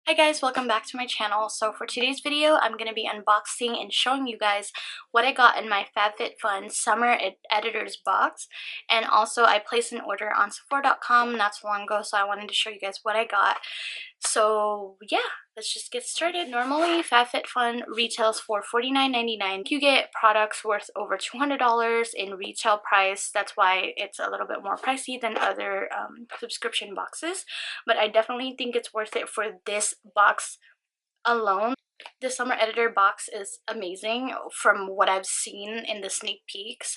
Hi guys, welcome back to my channel. So for today's video, I'm going to be unboxing and showing you guys what I got in my FABFITFUN summer editor's box. And also I placed an order on Sephora.com not so long ago, so I wanted to show you guys what I got. So yeah, let's just get started. Normally FABFITFUN retails for $49.99. You get products worth over $200 in retail price. That's why it's a little bit more pricey than other subscription boxes, but I definitely think it's worth it for this box alone. The summer editor box is amazing from what I've seen in the sneak peeks.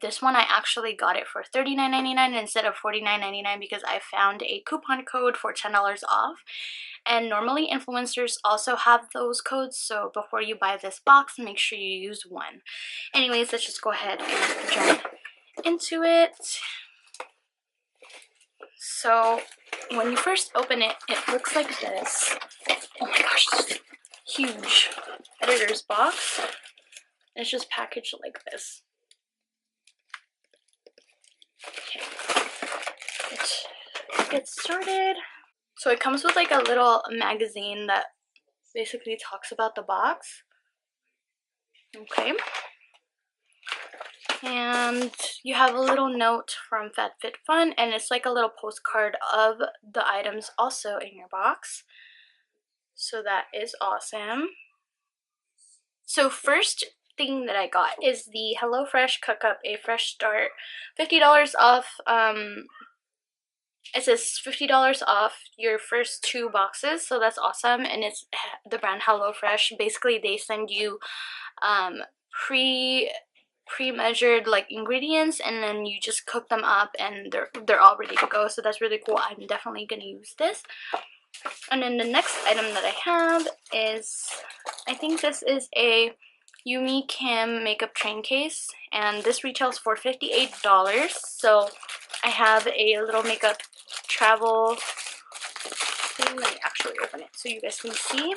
This one I actually got it for $39.99 instead of $49.99 because I found a coupon code for $10 off. And normally influencers also have those codes, so before you buy this box, make sure you use one. Anyways, let's just go ahead and jump into it. So when you first open it, it looks like this. Oh my gosh, this huge editor's box. It's just packaged like this. Okay, let's get started. So it comes with like a little magazine that basically talks about the box. Okay. And you have a little note from FABFITFUN, and it's like a little postcard of the items also in your box. So that is awesome. So first thing that I got is the HelloFresh Cook Up A Fresh Start, $50 off. It says $50 off your first 2 boxes, so that's awesome. And it's the brand HelloFresh. Basically they send you pre-measured like ingredients, and then you just cook them up and they're all ready to go. So that's really cool. I'm definitely gonna use this. And then the next item that I have is, I think this is a Yumi Kim makeup train case, and this retails for $58. So I have a little makeup travel thing. Let me actually open it so you guys can see.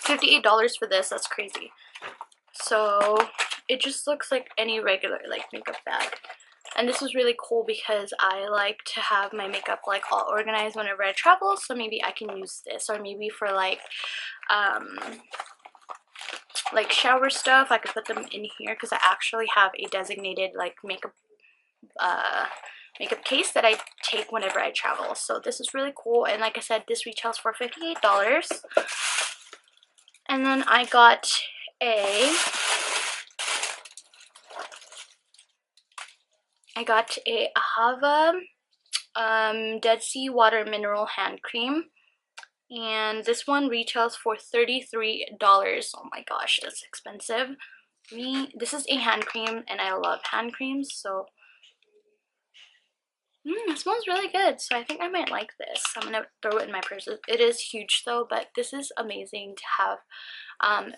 $58 for this, that's crazy. So it just looks like any regular like makeup bag. And this is really cool because I like to have my makeup like all organized whenever I travel, so maybe I can use this. Or maybe for like shower stuff, I could put them in here because I actually have a designated like makeup case that I take whenever I travel. So this is really cool, and like I said, this retails for $58. And then I got a Ahava Dead Sea Water Mineral Hand Cream, and this one retails for $33. Oh my gosh, that's expensive. This is a hand cream, and I love hand creams, so it smells really good. So I think I might like this. I'm gonna throw it in my purse. It is huge though, but this is amazing to have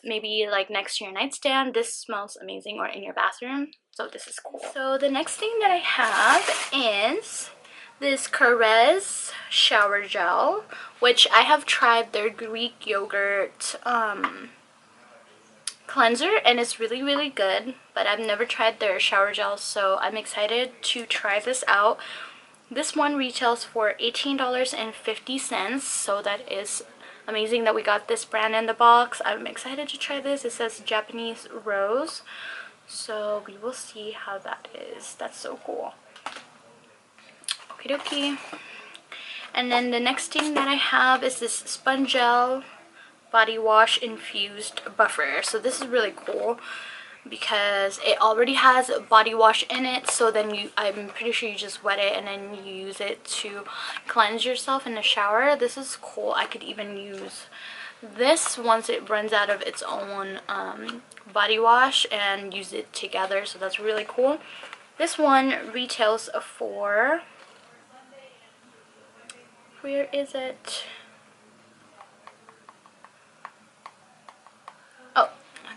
maybe like next to your nightstand. This smells amazing, or in your bathroom, so this is cool. So the next thing that I have is this Carez shower gel, which I have tried their Greek yogurt cleanser, and it's really good, but I've never tried their shower gel, so I'm excited to try this out. This one retails for $18.50, so that is amazing that we got this brand in the box. I'm excited to try this. It says Japanese Rose, so we will see how that is. That's so cool. Okie dokie. And then the next thing that I have is this Sponge Gel Body Wash Infused Buffer. So this is really cool because it already has body wash in it, so then I'm pretty sure you just wet it and then you use it to cleanse yourself in the shower. This is cool. I could even use this once it runs out of its own body wash and use it together, so that's really cool. This one retails for, where is it? Oh,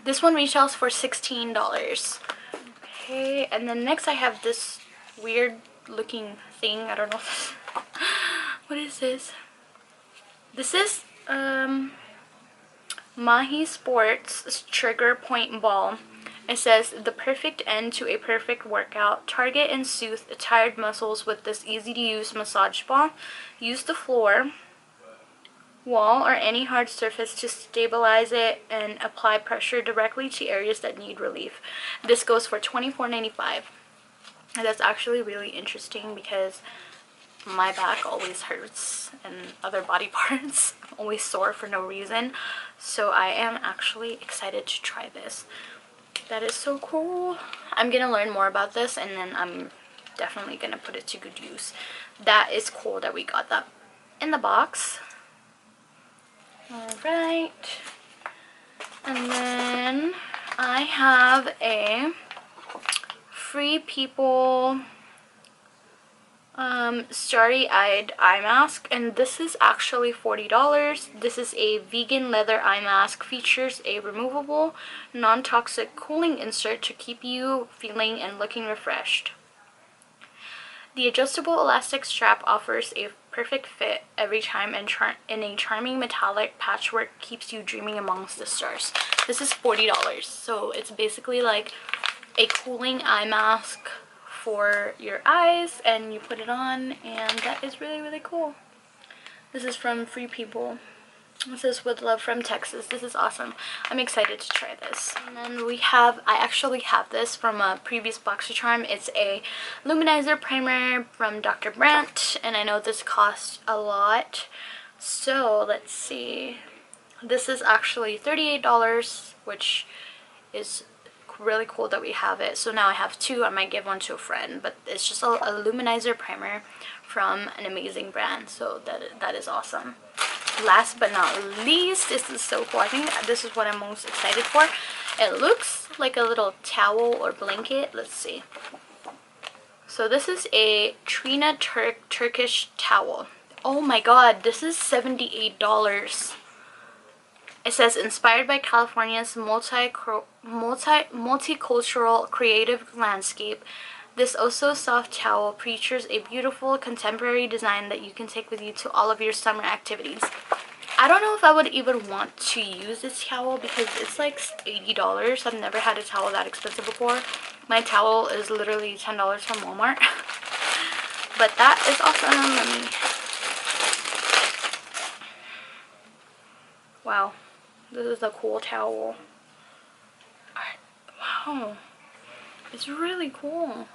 this one retails for $16. Okay, and then next I have this weird looking thing. I don't know what is this? This is Mahi Sports Trigger Point Ball. It says the perfect end to a perfect workout. Target and soothe tired muscles with this easy to use massage ball. Use the floor wall or any hard surface to stabilize it and apply pressure directly to areas that need relief. This goes for $24.95. And that's actually really interesting because my back always hurts and other body parts. I'm always sore for no reason. So I am actually excited to try this. That is so cool. I'm gonna learn more about this and then I'm definitely gonna put it to good use. That is cool that we got that in the box. Alright. And then I have a Free People starry-eyed eye mask, and this is actually $40. This is a vegan leather eye mask, features a removable non-toxic cooling insert to keep you feeling and looking refreshed. The adjustable elastic strap offers a perfect fit every time, and in a charming metallic patchwork keeps you dreaming amongst the stars. This is $40, so it's basically like a cooling eye mask for your eyes, and you put it on, and that is really, really cool. This is from Free People. This is with love from Texas. This is awesome. I'm excited to try this. And then we have, I actually have this from a previous BoxyCharm. It's a luminizer primer from Dr. Brandt, and I know this cost a lot. So let's see. This is actually $38, which is really cool that we have it. So now I have two. I might give one to a friend, but it's just a luminizer primer from an amazing brand, so that is awesome. Last but not least, this is so cool. I think this is what I'm most excited for. It looks like a little towel or blanket. Let's see. So this is a Trina Turkish towel. Oh my god, this is $78. It says, inspired by California's multicultural creative landscape, this oh-so soft towel features a beautiful contemporary design that you can take with you to all of your summer activities. I don't know if I would even want to use this towel because it's like $80. I've never had a towel that expensive before. My towel is literally $10 from Walmart. But that is awesome. Let me... Wow. This is a cool towel. Wow. It's really cool.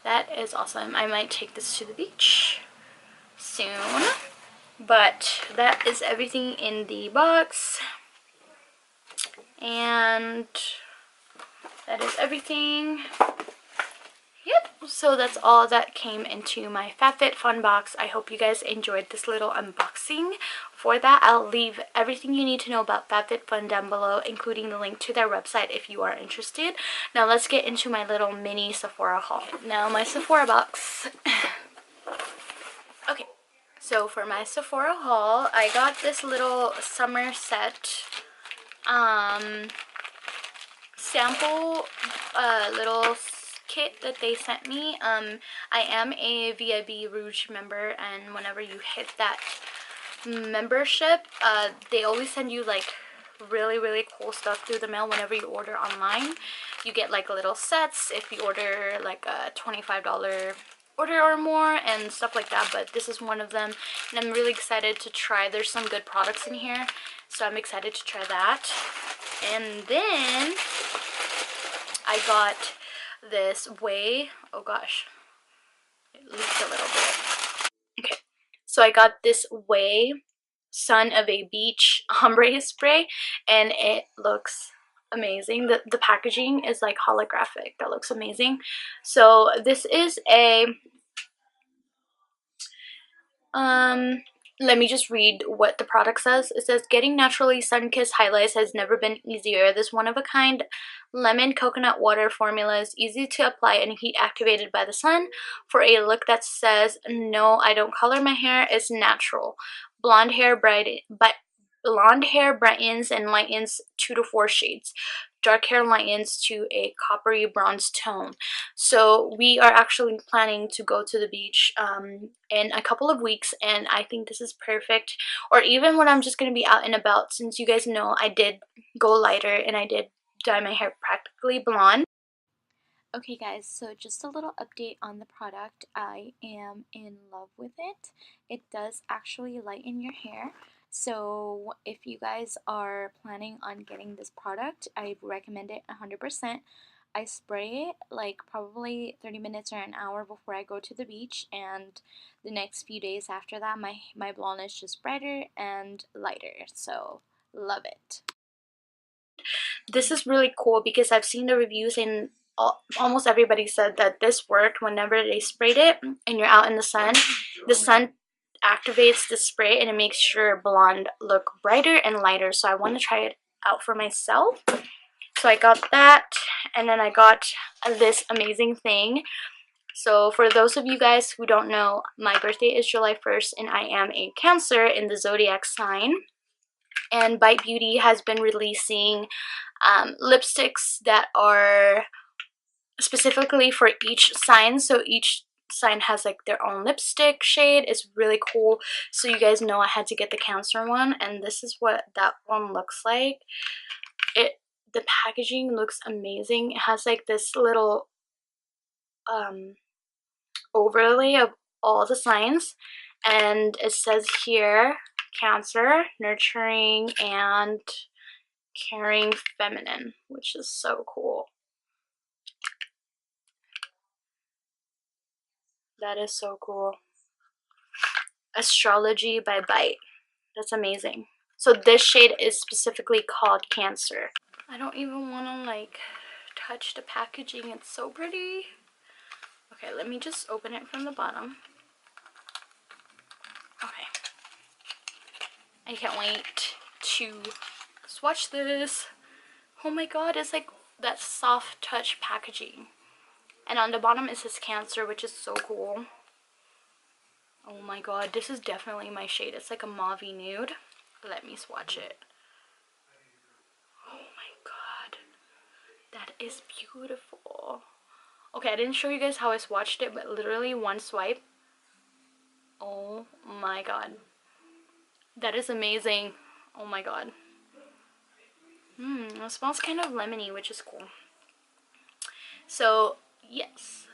That is awesome. I might take this to the beach soon. But that is everything in the box. And that is everything. Yep, so that's all that came into my FabFitFun box. I hope you guys enjoyed this little unboxing. For that, I'll leave everything you need to know about FabFitFun down below, including the link to their website if you are interested. Now let's get into my little mini Sephora haul. Now my Sephora box. Okay, so for my Sephora haul, I got this little summer set sample little kit that they sent me. I am a VIB Rouge member, and whenever you hit that membership, they always send you like really cool stuff through the mail whenever you order online. You get like little sets if you order like a $25 order or more and stuff like that, but this is one of them, and I'm really excited to try. There's some good products in here, so I'm excited to try that. And then I got this oh gosh, it leaked a little bit. Okay, so I got this Son of a Beach ombre spray, and it looks amazing. The packaging is like holographic. That looks amazing. So this is a let me just read what the product says. It says, getting naturally sun-kissed highlights has never been easier. This one-of-a-kind lemon coconut water formula is easy to apply and heat activated by the sun for a look that says, no, I don't color my hair, it's natural. Blonde hair brightens and lightens 2 to 4 shades. Dark hair lightens to a coppery bronze tone. So we are actually planning to go to the beach in a couple of weeks, and I think this is perfect. Or even when I'm just going to be out and about, since you guys know I did go lighter and I did dye my hair practically blonde. Okay guys, so just a little update on the product. I am in love with it. It does actually lighten your hair. So if you guys are planning on getting this product, I recommend it 100%. I spray it like probably 30 minutes or an hour before I go to the beach, and the next few days after that my blonde is just brighter and lighter. So love it. This is really cool because I've seen the reviews and almost everybody said that this worked whenever they sprayed it and you're out in the sun. The sun activates the spray and it makes your blonde look brighter and lighter. So I want to try it out for myself. So I got that, and then I got this amazing thing. So for those of you guys who don't know, my birthday is July 1st and I am a Cancer in the zodiac sign. And Bite Beauty has been releasing lipsticks that are specifically for each sign. So each sign has like their own lipstick shade. It's really cool. So you guys know I had to get the Cancer one, and this is what that one looks like. The packaging looks amazing. It has like this little overlay of all the signs, and it says here Cancer, nurturing and caring feminine, which is so cool. That is so cool. Astrology by Bite. That's amazing. So this shade is specifically called Cancer. I don't even want to like touch the packaging. It's so pretty. Okay, let me just open it from the bottom. Okay. I can't wait to swatch this. Oh my god, it's like that soft touch packaging. And on the bottom it says Cancer, which is so cool. Oh my god, this is definitely my shade. It's like a mauvey nude. Let me swatch it. Oh my god. That is beautiful. Okay, I didn't show you guys how I swatched it, but literally one swipe. Oh my god. That is amazing. Oh my god. It smells kind of lemony, which is cool. So, yes.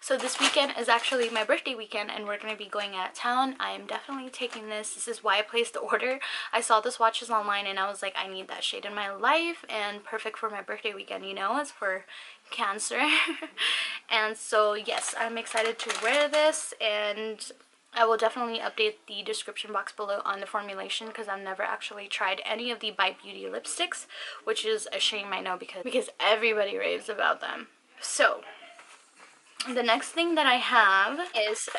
So this weekend is actually my birthday weekend, and we're going to be going out of town. I am definitely taking this. This is why I placed the order. I saw the swatches online and I was like, I need that shade in my life, and perfect for my birthday weekend, you know, it's for Cancer. And so yes, I'm excited to wear this, and I will definitely update the description box below on the formulation because I've never actually tried any of the Bite Beauty lipsticks, which is a shame, I know, because everybody raves about them. So the next thing that I have is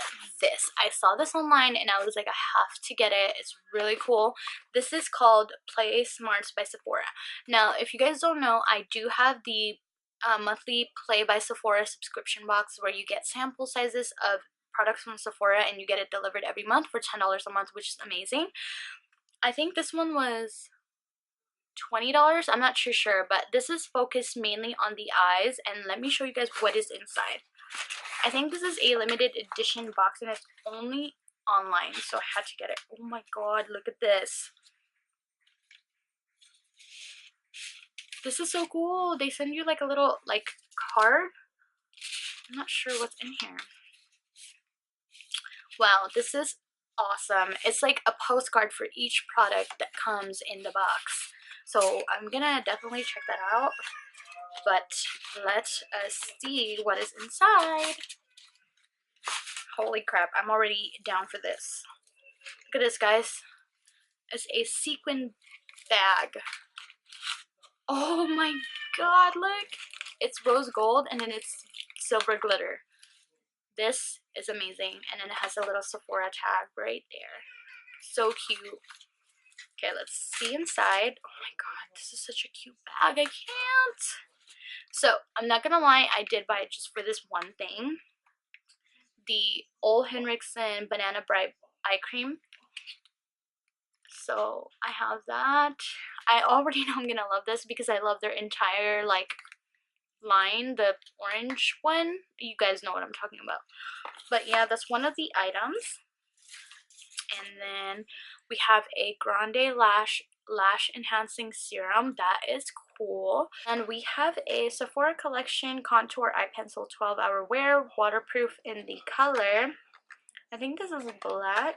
this. I saw this online and I was like, I have to get it. It's really cool. This is called Play Smarts by Sephora. Now, if you guys don't know, I do have the monthly Play by Sephora subscription box where you get sample sizes of products from Sephora and you get it delivered every month for $10 a month, which is amazing. I think this one was $20. I'm not too sure, but this is focused mainly on the eyes, and let me show you guys what is inside. I think this is a limited edition box and it's only online, so I had to get it. Oh my god, look at this. This is so cool. They send you like a little like card. I'm not sure what's in here. Wow, this is awesome. It's like a postcard for each product that comes in the box. So I'm gonna definitely check that out. But let us see what is inside. Holy crap, I'm already down for this. Look at this, guys. It's a sequin bag. Oh my god, look! It's rose gold and then it's silver glitter. This is amazing. And then it has a little Sephora tag right there. So cute. Okay, let's see inside. Oh my god, this is such a cute bag. I can't. So, I'm not gonna lie, I did buy it just for this one thing. The Ole Henriksen Banana Bright Eye Cream. So, I have that. I already know I'm gonna love this because I love their entire, like, line, the orange one. You guys know what I'm talking about. But yeah, that's one of the items. And then we have a Grande Lash Enhancing Serum. That is cool. And we have a Sephora Collection Contour Eye Pencil 12-hour wear, waterproof in the color. I think this is black.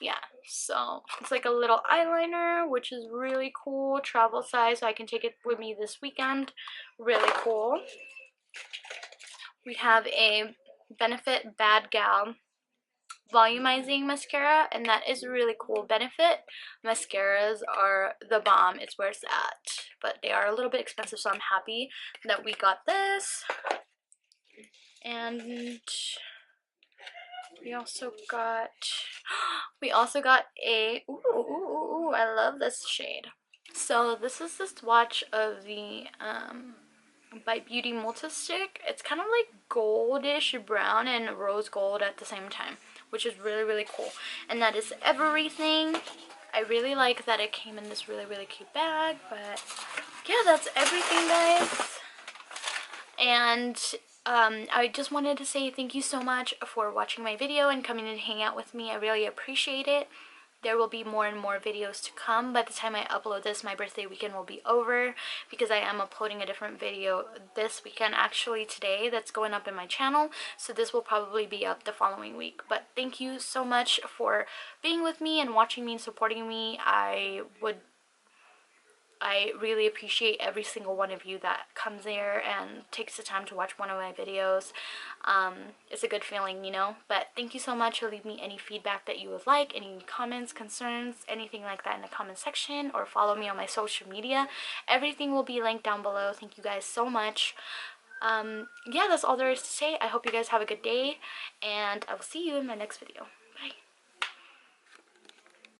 Yeah, so it's like a little eyeliner, which is really cool, travel size, so I can take it with me this weekend. Really cool. We have a Benefit Bad Gal volumizing mascara, and that is really cool. Benefit mascaras are the bomb. It's where it's at, but they are a little bit expensive, so I'm happy that we got this. And we also got a I love this shade. So this is the swatch of the by Beauty Multi-Stick. It's kind of like goldish brown and rose gold at the same time, which is really, really cool. And that is everything. I really like that it came in this really, really cute bag, but yeah, that's everything, guys. And I just wanted to say thank you so much for watching my video and coming and hang out with me. I really appreciate it. There will be more and more videos to come. By the time I upload this, my birthday weekend will be over, because I am uploading a different video this weekend, actually today, that's going up in my channel. So this will probably be up the following week. But thank you so much for being with me and watching me and supporting me. I really appreciate every single one of you that comes there and takes the time to watch one of my videos. It's a good feeling, you know. But thank you so much. Leave me any feedback that you would like, any comments, concerns, anything like that in the comment section, or follow me on my social media. Everything will be linked down below. Thank you guys so much. Yeah, that's all there is to say. I hope you guys have a good day, and I will see you in my next video.